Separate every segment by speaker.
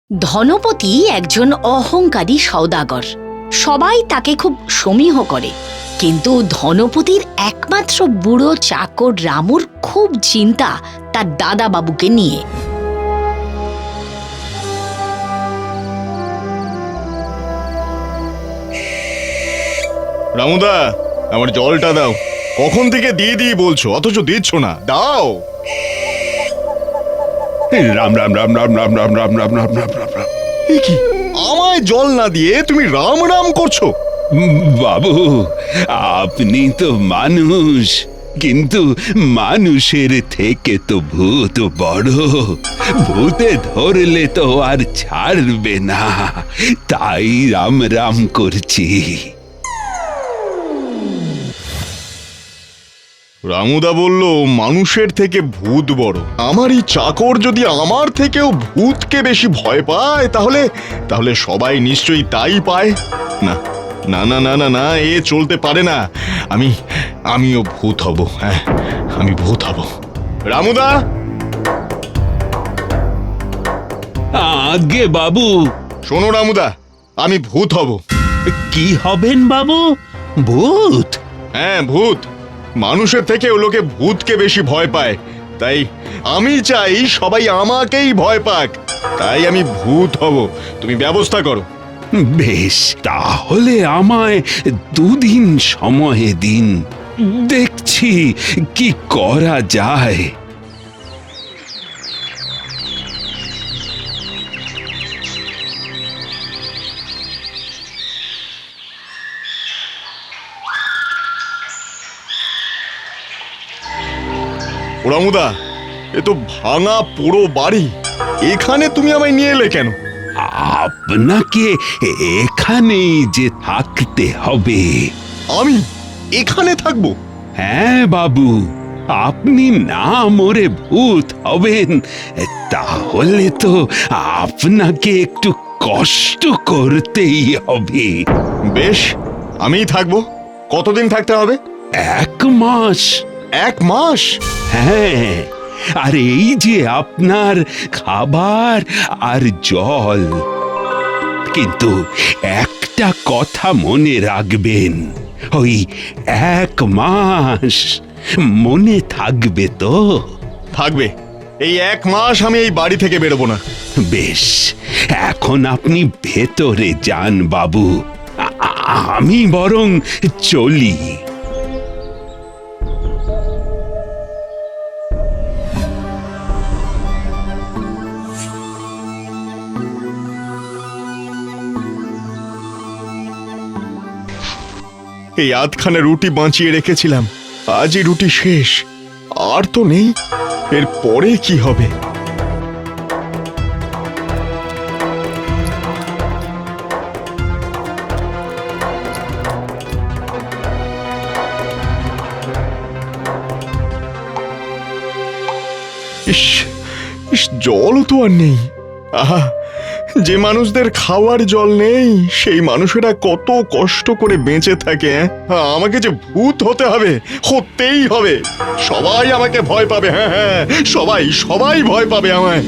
Speaker 1: ধনপতি একজন অহংকারী সওদাগর। সবাই তাকে খুব সমীহ করে, কিন্তু ধনপতির একমাত্র বুড়ো চাকর রামুর খুব চিন্তা তার দাদা বাবুকে নিয়ে।
Speaker 2: রামুদা, আমার জলটা দাও। কখন থেকে দিয়ে দিয়ে বলছো, অথচ দিচ্ছ না। দাও।
Speaker 3: রাম রাম রাম রাম রাম রাম রাম রাম রাম রাম রাম রাম।
Speaker 2: এ কি, আমায় জল না দিয়ে তুমি রাম রাম করছো?
Speaker 3: বাবু, আপনি তো মানুষ, কিন্তু মানুষের থেকে তো ভূত বড়। ভূতে ধরলে তো আর ছাড়বে না, তাই রাম রাম করছি।
Speaker 2: রামুদা বলল মানুষের থেকে ভূত বড়। আমার এই চাকর যদি আমার থেকেও ভূতকে বেশি ভয় পায়, তাহলে তাহলে সবাই নিশ্চয়ই তাই পায়। না না না না না না, এ চলতে পারে না। আমিও ভূত হব। হ্যাঁ, আমি ভূত হব। রামুদা,
Speaker 3: আগে বাবু।
Speaker 2: শোনো রামুদা, আমি ভূত হব।
Speaker 3: কি হবেন বাবু? ভূত?
Speaker 2: হ্যাঁ, ভূত। মানুষের থেকেও লোকে ভূতকে বেশি ভয় পায়, তাই আমি চাই সবাই আমাকেই ভয় পাক। তাই আমি ভূত হব। তুমি ব্যবস্থা করো।
Speaker 3: বেশ, তাহলে আমায় দুদিন সময় দিন, দেখছি কি করা যায়।
Speaker 2: রামুদা, এ তো ভাঙা পোড়ো বাড়ি। এখানে তুমি আমায় নিয়ে এলে কেন?
Speaker 3: আপনাকে এখানেই যে থাকতে হবে।
Speaker 2: আমি এখানে থাকবো?
Speaker 3: হ্যাঁ বাবু, আপনি না মরে ভূত হবেন, তাহলে তো আপনাকে একটু কষ্ট করতেই হবে।
Speaker 2: বেশ, আমিই থাকবো। কতদিন থাকতে হবে?
Speaker 3: 1 মাস।
Speaker 2: 1 মাস?
Speaker 3: হ্যাঁ, আর এই যে আপনার খাবার আর জল। কিন্তু একটা কথা মনে রাখবেন, ওই 1 মাস মনে থাকবে তো?
Speaker 2: থাকবে। এই 1 মাস আমি এই বাড়ি থেকে বেরোবো না।
Speaker 3: বেশ, এখন আপনি ভেতরে যান বাবু, আমি বরং চলি।
Speaker 2: এই আধখানা রুটি বাঁচিয়ে রেখেছিলাম, আজই রুটি শেষ। আর তো নেই। এর পরে কি হবে? ইস ইস, জলও তো আর নেই। আহা, যে মানুষদের খাওয়ার জল নেই, সেই মানুষেরা কত কষ্ট করে বেঁচে থাকে। আমাকে যে ভূত হতে হবে, হতেই হবে। সবাই আমাকে ভয় পাবে। হ্যাঁ হ্যাঁ, সবাই সবাই ভয় পাবে আমায়।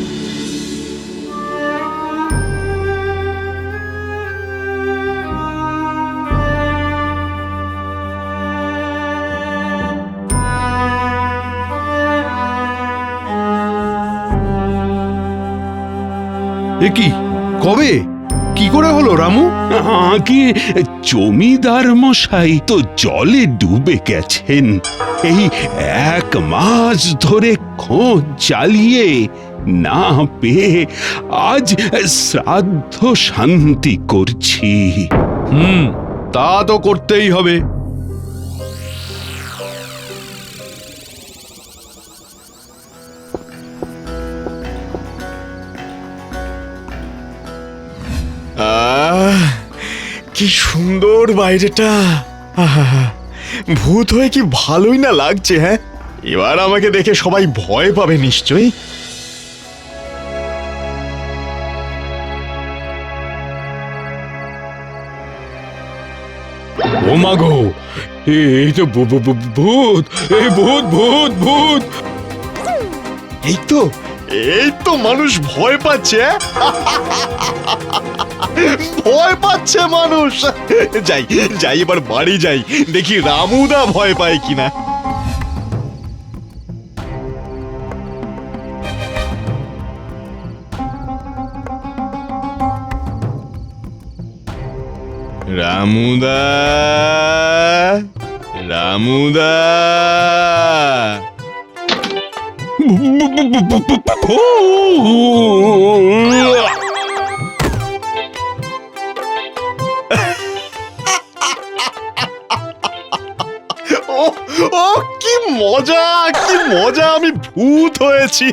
Speaker 4: এ কি, কবে, কি করে হলো রামু?
Speaker 3: আগে জমিদার মশাই তো জলে ডুবে গেছেন। এই 1 মাস ধরে খোঁজ চালিয়ে না পেয়ে আজ শ্রাদ্ধ শান্তি করছি।
Speaker 4: তা তো করতেই হবে।
Speaker 2: কি সুন্দর বাইরেটা। আহা, ভূত হয়ে কি ভালোই না লাগছে। হ্যাঁ, এবার আমাকে দেখে সবাই ভয় পাবে নিশ্চয়ই।
Speaker 4: ও মা গো, এই তো ভূত, এই ভূত ভূত ভূত।
Speaker 2: এই তো, এই তো মানুষ ভয় পাচ্ছে। ভয় পাচ্ছে মানুষ। যাই যাই, এবার বাড়ি যাই, দেখি রামুদা ভয় পায় কিনা। রামুদা, রামুদা, ও ও কি মজা, কি মজা, আমি ভূত হয়েছি।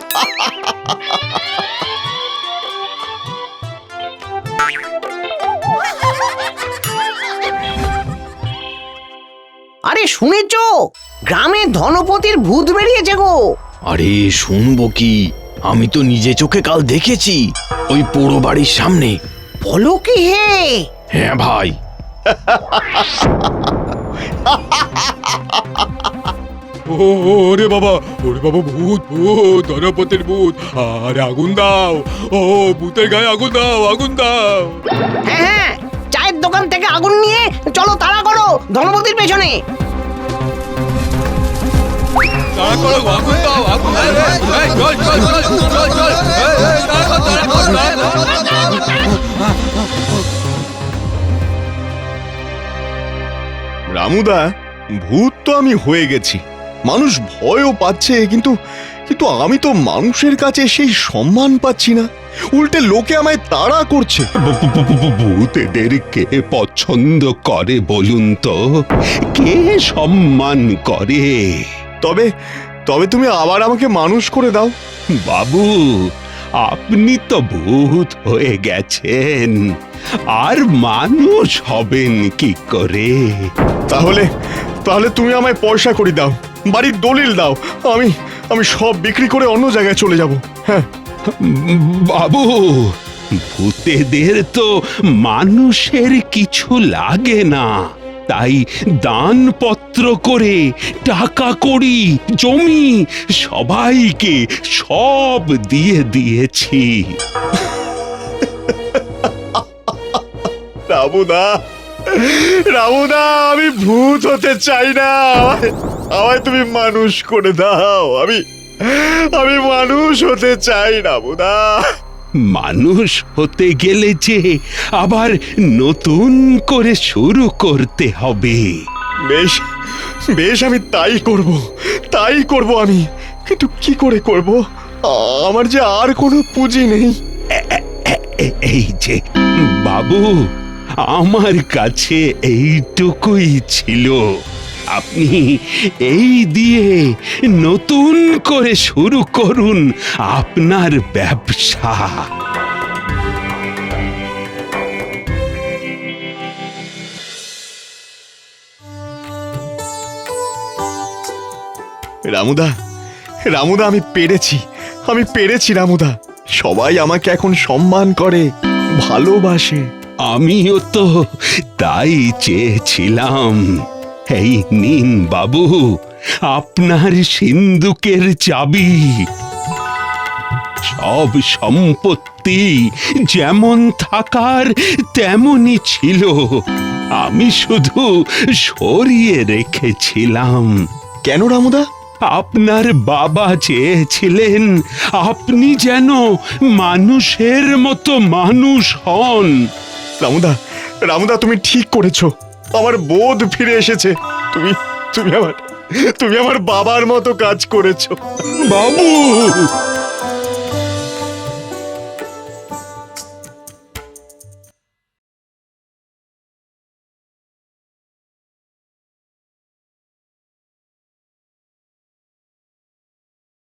Speaker 5: আরে শুনেছো, গ্রামে ধনপতির ভূত বেরিয়েছে গো।
Speaker 6: আরে শুনবো কি, আমি তো নিজে চোখে কাল দেখেছি ওই পোড়ো বাড়ির সামনে।
Speaker 5: বলো কি হে?
Speaker 6: হ্যাঁ ভাই।
Speaker 3: ওরে বাবা, ওরে বাবা, ভূত ভূত, ধনপতির ভূত। আরে আগুন দাও, ও ভূতের গায়ে আগুন দাও, আগুন দাও।
Speaker 5: হ্যাঁ হ্যাঁ, চায়ের দোকান থেকে আগুন নিয়ে চলো, তাড়া করো ধনপতির পেছনে।
Speaker 3: তাড়া করো, আগুন দাও, আগুন দাও। এই, চল চল চল চল চল, এই, তাড়া কর, তাড়া কর, তাড়া কর।
Speaker 2: রামুদা, ভূত তো আমি হয়ে গেছি, মানুষ ভয়ও পাচ্ছে, কিন্তু কিন্তু আমি তো মানুষের কাছে সেই সম্মান পাচ্ছি না, উল্টে লোকে আমায় তাড়া করছে।
Speaker 3: ভূতেদের কে পছন্দ করে বলুন তো? কে সম্মান করে?
Speaker 2: তবে তবে তুমি আবার আমাকে মানুষ করে দাও।
Speaker 3: বাবু, আপনি তো ভূত হয়ে গেছেন, আর মানুষ হবেন কি করে?
Speaker 2: তাহলে তাহলে তুমি আমায় পয়সা করে দাও, বাড়ির দলিল দাও, আমি আমি সব বিক্রি করে অন্য জায়গায় চলে যাব। হ্যাঁ,
Speaker 3: বাবু, ভূতেদের তো মানুষের কিছু লাগে না, তাই দানপত্র করে টাকা কড়ি জমি সবাইকে সব দিয়ে দিয়েছি।
Speaker 2: রামুদা, রামুদা, আমি ভূত হতে চাই না, আমায় তুমি মানুষ করে দাও, আমি আমি মানুষ হতে চাই রামুদা।
Speaker 3: মানুষ হতে গেলে যে আবার নতুন করে শুরু করতে হবে।
Speaker 2: বেশ বেশ, আমি তাই করব আমি, কিন্তু কি করে করব? আমার যে আর কোনো পুঁজি নেই।
Speaker 3: এই যে বাবু, আমার কাছে এইটুকুই ছিল, আপনি এই দিয়ে নতুন করে শুরু করুন আপনার ব্যবসা।
Speaker 2: রামুদা, রামুদা, আমি পেরেছি রামুদা, সবাই আমাকে এখন সম্মান করে, ভালোবাসে।
Speaker 3: আমিও তো তাই চেয়েছিলাম। এই নিন বাবু, আপনার সিন্দুকের চাবি। সব সম্পত্তি যেমন থাকার তেমনই ছিল, আমি শুধু সরিয়ে রেখেছিলাম।
Speaker 2: কেন রামুদা?
Speaker 3: আপনার বাবা চেয়েছিলেন আপনি যেন মানুষের মতো মানুষ হন।
Speaker 2: রামুদা, রামুদা, তুমি ঠিক করেছো, আমার বোধ ফিরে এসেছে, তুমি তুমি আমার বাবার মতো কাজ করেছো।
Speaker 3: বাবু,